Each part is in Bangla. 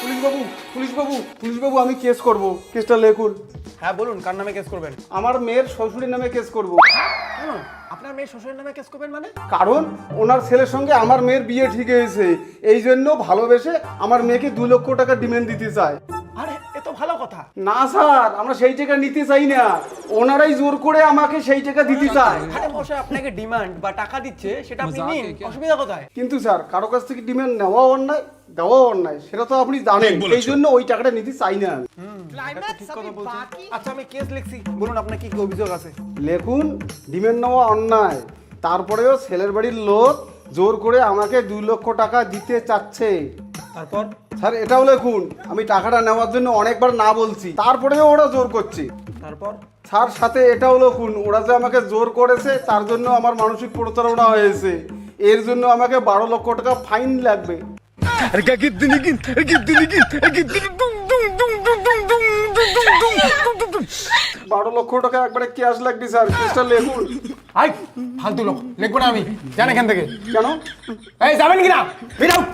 পুলিশ বাবু আমি কেস করব। কেসটা লেখুন। হ্যাঁ বলুন, কার নামে কেস করবেন? আমার মেয়ের শ্বশুরের নামে কেস করব। কেন আপনার মেয়ের শ্বশুরের নামে কেস করবেন মানে? কারণ ওনার ছেলের সঙ্গে আমার মেয়ের বিয়ে ঠিক হয়েছে, এই জন্য ভালোবেসে আমার মেয়েকে 2 লক্ষ টাকা ডিমান্ড দিতে চায়। আরে এ তো ভালো কথা। না স্যার, আমরা সেই টাকা নিতে চাই না, ওনারাই জোর করে আমাকে সেই টাকা দিতে চায়। আরে মশাই, আপনাকে ডিমান্ড বা টাকা দিচ্ছে, সেটা আপনি নিন, অসুবিধা কোথায়? কিন্তু স্যার, কারো কাছ থেকে ডিমান্ড নেওয়া অন্যায়, দেওয়া অন্যায়, সেটা তো আপনি জানেন, এই জন্য ওই টাকাটা নিতে চাই না আমি। ঠিক কথা বলছেন। আচ্ছা আমি কেস লিখছি, বলুন আপনার কি কি অভিযোগ আছে? লেখুন, ডিমান্ড নেওয়া অন্যায়, তারপরেও ছেলের বাড়ির লোক জোর করে আমাকে 2 লক্ষ টাকা দিতে চাচ্ছে। তারপর? স্যার এটাও লেখুন, আমি টাকাটা নেওয়ার জন্য অনেকবার না বলছি, তারপরেও ওরা জোর করছে। তারপর? স্যার সাথে এটাও লিখুন, ওরা যে আমাকে জোর করেছে তার জন্য আমার মানসিক প্রতারণা হয়েছে, এর জন্য আমাকে 12 লক্ষ টাকা ফাইন লাগবে। 12 লক্ষ টাকা একবারে ক্যাশ লাগবে স্যার, কেসটা লেখুন। আই ফালতু লোক, লিখবো না আমি, যান এখান থেকে। কেন? এই যাবেন কিনা? Get out.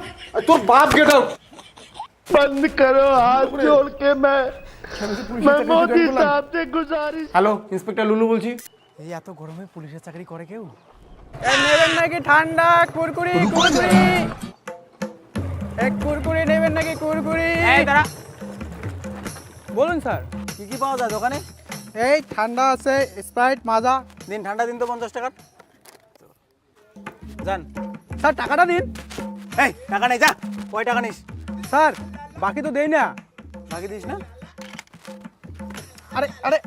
তোর বাপ গেট আউট। बंद करो हाथ जोड़ के मैं मोदी साहब से गुजारिश। হ্যালো, ইন্সপেক্টর লুলু বলছি। এই এত গরমে পুলিশের চাকরি করে কেউ? নেবেন নাকি ঠান্ডা কুরকুরি? কুরকুরি এক কুরকুরি নেবেন নাকি কুরকুরি? এই দাঁড়া, বলুন স্যার, কি কি পাওয়া যায় দোকানে? এই ঠান্ডা আছে, স্প্রাইট, মাজা। দিন, ঠান্ডা দিন তো 50 টাকা। যান। স্যার টাকাটা দিন। এই টাকা নেই, যা। কয় টাকা নিস? স্যার বাকি তো দেই না। বাকি দিস না? আরে আরে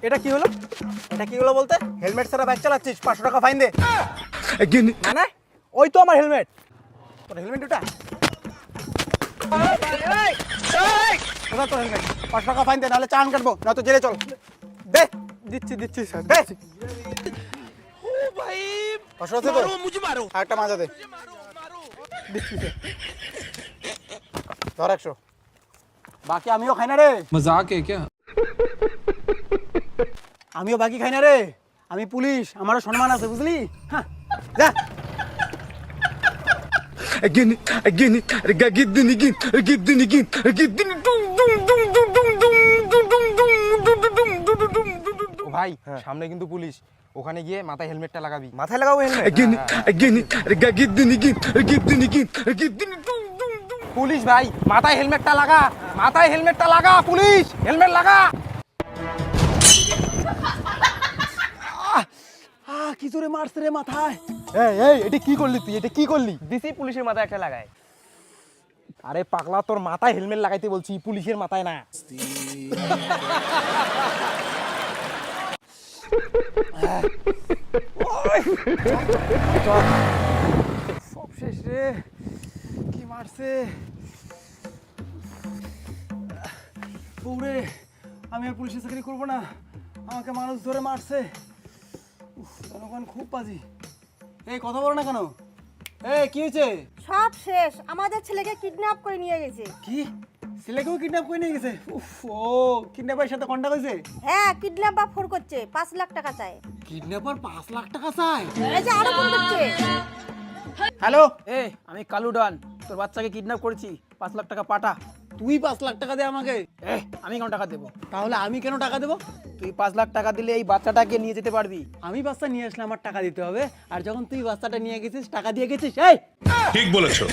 এটা কি হলো? এটা কি হলো বলতে? হেলমেট ছাড়া বাইক চালাচ্ছিস, 500 টাকা ফাইন দে। মানে ওই তো আমার হেলমেট। তোর হেলমেট ওটা? কোথা তোর হেলমেট? 500 টাকা ফাইন দে, নাহলে চালান কাটবো, নয়তো জেলে চল। দে। দিচ্ছি স্যার। দে। ও ভাই, 500 আছে তো? আরেকটা মাজা দে। দিচ্ছি স্যার। ধর 100। বাকি আমিও খাই না রে। मजाक है क्या? আমিও বাকি খাই না রে, আমি পুলিশ, আমারও সম্মান আছে, বুঝলি? হ্যাঁ, যা। ও ভাই, সামনে কিন্তু পুলিশ, ওখানে গিয়ে মাথায় হেলমেটটা লাগাবি। মাথায় লাগাবো হেলমেট? পুলিশ ভাই, মাথায় হেলমেটটা লাগা, মাথায় হেলমেটটা লাগা, পুলিশ হেলমেট লাগা। কি জোরে মারছে রে মাথায়। এই এটা কি করলি তুই? এটা কি করলি? দিছি পুলিশের মাথায় একটা লাগায়। আরে পাগলা, তোর মাথায় হেলমেট লাগাইতে বলছি, পুলিশের মাথায় না। সব শেষ রে, কি মারছে। ওরে, আমি আর পুলিশের চাকরি করবো না, আমাকে মানুষ ধরে মারছে। জনগণ খুব বাজি। এই কথা বলো না কেন? এই কি হয়েছে? সব শেষ, আমাদের ছেলেকে কিডন্যাপ করে নিয়ে গেছে। কি ছেলেকেও কিডন্যাপ করে নিয়ে গেছে? উফ, ও কিডন্যাপারের সাথে কন্টাক্ট হয়েছে? হ্যাঁ, কিডন্যাপ বা ফোন করছে, 5 লাখ টাকা চায়। কিডন্যাপার 5 লাখ টাকা চায়? এই যে আরো ফোন করছে। হ্যালো, এই আমি কালু ডান, তোর বাচ্চাকে কিডন্যাপ করেছি, 5 লাখ টাকা পাঠা। তুই 5 লাখ টাকা দে আমাকে। আমি কেন টাকা দেবো? তাহলে আমি কেন টাকা দেবো? তুই 5 লাখ টাকা দিলে এই বাচ্চাটাকে নিয়ে যেতে পারবি। আমি বাচ্চা নিয়ে আসলে আমার টাকা দিতে হবে, আর যখন তুই বাচ্চাটা নিয়ে গেছিস টাকা দিয়ে গেছিস। এই ঠিক বলেছো।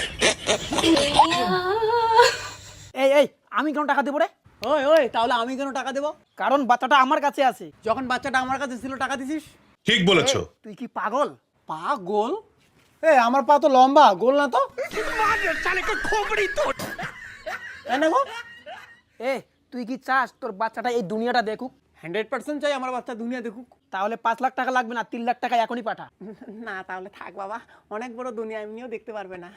এই আমি কেন টাকা দেবো রে? ওই ওই, তাহলে আমি কেন টাকা দেবো? কারণ বাচ্চাটা আমার কাছে আছে। যখন বাচ্চাটা আমার কাছে ছিল টাকা দিছিস। ঠিক বলেছো। তুই কি পাগল? পা গোল? এই আমার পা তো লম্বা, গোল না তো। তাই না গো? এ তুই কি চাস তোর বাচ্চাটা এই দুনিয়াটা দেখুক? 100% চাই আমার বাচ্চা দুনিয়া দেখুক। তাহলে 5 লাখ টাকা লাগবে না, 3 লাখ টাকা এখনই পাঠা। না তাহলে থাক বাবা, অনেক বড় দুনিয়া এমনিও দেখতে পারবে না।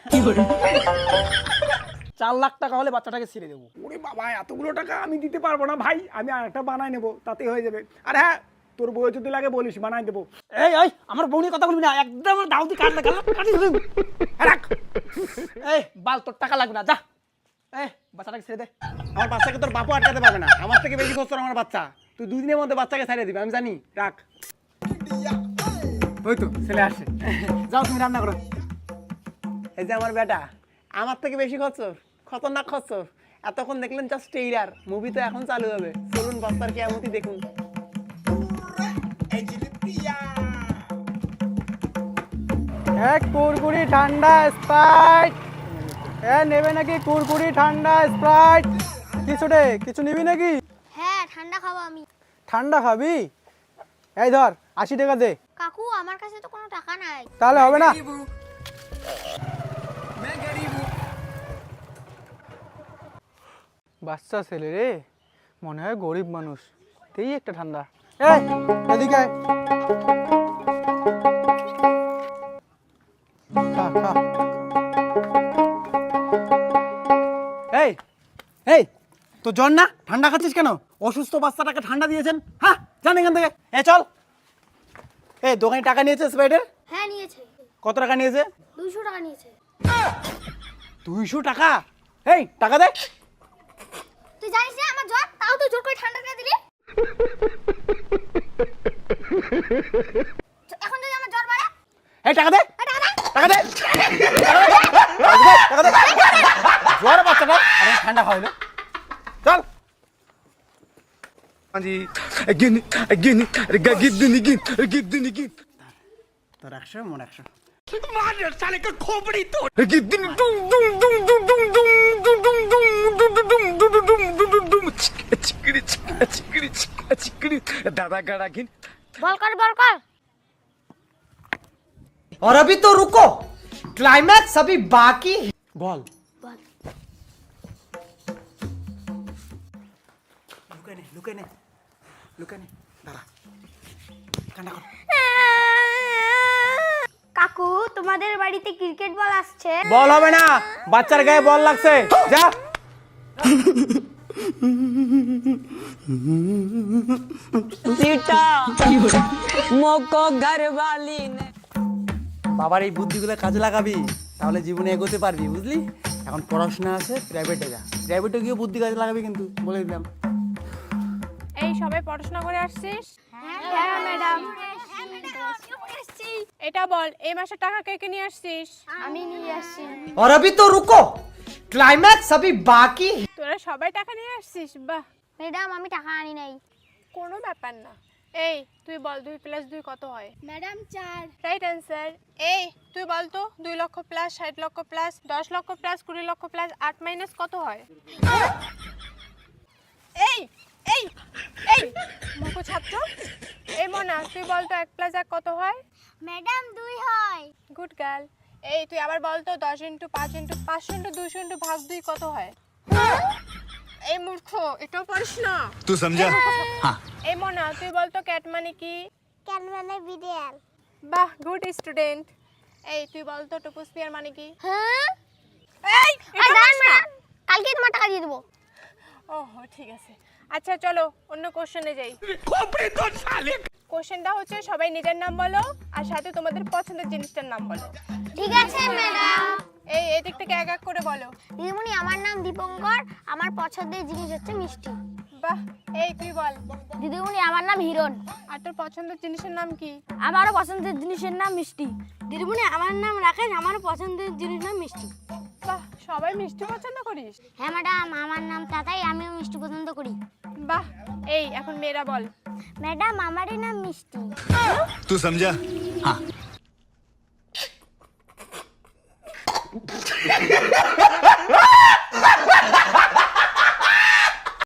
4 লাখ টাকা হলে বাচ্চাটাকে ছেড়ে দেবো। ওরে বাবা, এতগুলো টাকা আমি দিতে পারবো না ভাই, আমি আরেকটা বানাই নেবো, তাতেই হয়ে যাবে। আর হ্যাঁ, তোর বউ যদি লাগে বলিস, বানাই দেবো। এই আমার বউ নিয়ে কথা বলবি না, একদম দাউদি কাটলে কাটি দিবি। রাখ। এই বাল, তোর টাকা লাগবে না, যা। এই বাচ্চাটাকে ছেড়ে দে। আমার বাচ্চাকে তোর বাপু আটকাতে পারবে না, আমার থেকে বেশি কষ্ট আমার বাচ্চা। তুই 2 দিনের মধ্যে বাচ্চাকে ছেড়ে দিবি, আমি জানি। রাখ। ওই তো ছেলে আসছে, যাও তুমি রান্না করো। এই যে আমার বেটা, আমার থেকে বেশি খরচ। খতরনাক খচ্চর। এতক্ষণ দেখলেন জাস্ট ট্রেইলার, মুভি তো এখন চালু হবে। চলুন বাস্তার কিয়ামতি দেখুন। এক কুরকুরি ঠান্ডা স্প্রাইট। নেবে নাকি কুরকুরি ঠান্ডা স্প্রাইট? কিছু রে, কিছু নিবি নাকি? হ্যাঁ ঠান্ডা খাবো আমি। ঠান্ডা খাবি? এই ধর 80 টাকা দে। কাকু আমার কাছে তো কোনো টাকা নাই। তাহলে হবে না। বাচ্চা ছেলে রে, মনে হয় গরিব মানুষ, তেই একটা ঠান্ডা। এই এদিকে আয়। খা খা। এই এই তো জ্বর না, ঠান্ডা খাচ্ছিস কেন? অসুস্থ বাচ্চাটাকে ঠান্ডা দিয়েছেন? হ্যাঁ জান এখান থেকে। চল। এই দোকানে টাকা নিয়েছে স্প্রাইটের? হ্যাঁ নিয়েছে। কত টাকা নিয়েছে? 200 টাকা নিয়েছে। 200 টাকা? এই টাকা দে। তুই জানিস না আমার জ্বর, তাও তুই জোর করে ঠান্ডা করে দিলি। এখন যদি আমার জ্বর বাড়ে, এই টাকা দে। এই টাকা দে। টাকা দে। টাকা দে। জ্বর বাচ্চাটা আর ঠান্ডা খাওয়াইলো। চল। তোর 100 মন 100। বল কর বল কর। और अभी तो रुको, क्लाइमैक्स अभी बाकी। বল। বল। লুকাই নে। দাঁড়া। ঠান্ডা কর। কাকু তোমাদের বাড়িতে ক্রিকেট বল আসছে? বল হবে না, বাচ্চার গায়ে বল লাগছে। যা। मोको घर वाली ने। বাবার এই বুদ্ধিগুলো কাজে লাগাবি, তাহলে জীবনে এগোতে পারবি, বুঝলি? এখন পড়াশোনা আছে, প্রাইভেটে যা। প্রাইভেটে গিয়ে বুদ্ধি কাজে লাগাবি কিন্তু, বলে দিলাম। এই সবাই পড়াশোনা করে আসছিস? হ্যাঁ ম্যাডাম। এটা বল, এই মাসের টাকা কে কে নিয়ে আসছিস? আমি নিয়ে আসছি। और अभी तो रुको, क्लाइमैक्स अभी बाकी। তোরা সবাই টাকা নিয়ে আসছিস? বাহ, ম্যাডাম আমি টাকা আনি নাই। কোনো ব্যাপার না। এই তুই বল 2 + 2 কত হয়? ম্যাডাম 4। Right answer. এই তুই বল তো 2 লক্ষ প্লাস 60 লক্ষ প্লাস 10 লক্ষ প্লাস 20 লক্ষ প্লাস 8 মাইনাস কত হয়? এই এই এই মুখ ছাত্র, এই মনা তুই বল তো 1 + 1 কত হয়? ম্যাডাম 2 হয়। Good girl. এই তুই আবার বল তো 10 × 5 × 500 × 200 × ভাগ 2 কত হয়? এই মূর্খ, এটাও পারিস না? तू समझा? এই মনা তুই বল তো ক্যাট মানে কি? কেন মানে বিড়াল। বাহ, গুড স্টুডেন্ট। এই তুই বল তো টুপুসপিয়ার মানে কি? হ্যাঁ এই এটা পারিস না? কালকে তোমার টাকা দিয়ে দেবো। ওহো ঠিক আছে। আচ্ছা চলো অন্য কোশ্চেনে যাই। কোশ্চেনটা হচ্ছে সবাই নিজের নাম বলো আর সাথে তোমাদের পছন্দের জিনিসটার নাম বলো। ঠিক আছে ম্যাডাম। এই এদিক থেকে এক এক করে বলো। দিদিমণি আমার নাম দীপঙ্কর, আমার পছন্দের জিনিস হচ্ছে মিষ্টি। বাহ, এই তুই বল। দিদিমণি আমার নাম হিরণ, আর তোর পছন্দের জিনিসের নাম কি? আমারও পছন্দের জিনিসের নাম মিষ্টি। দিদিমণি আমার নাম রাকেশ, আমারও পছন্দের জিনিস নাম মিষ্টি। বাহ, সবাই মিষ্টি পছন্দ করিস? হ্যাঁ ম্যাডাম আমার নাম তাতাই, আমিও মিষ্টি পছন্দ করি। বাহ, এই এখন মেয়েরা বল। ম্যাডাম আমারই নাম মিষ্টি। तू समझा? हाँ।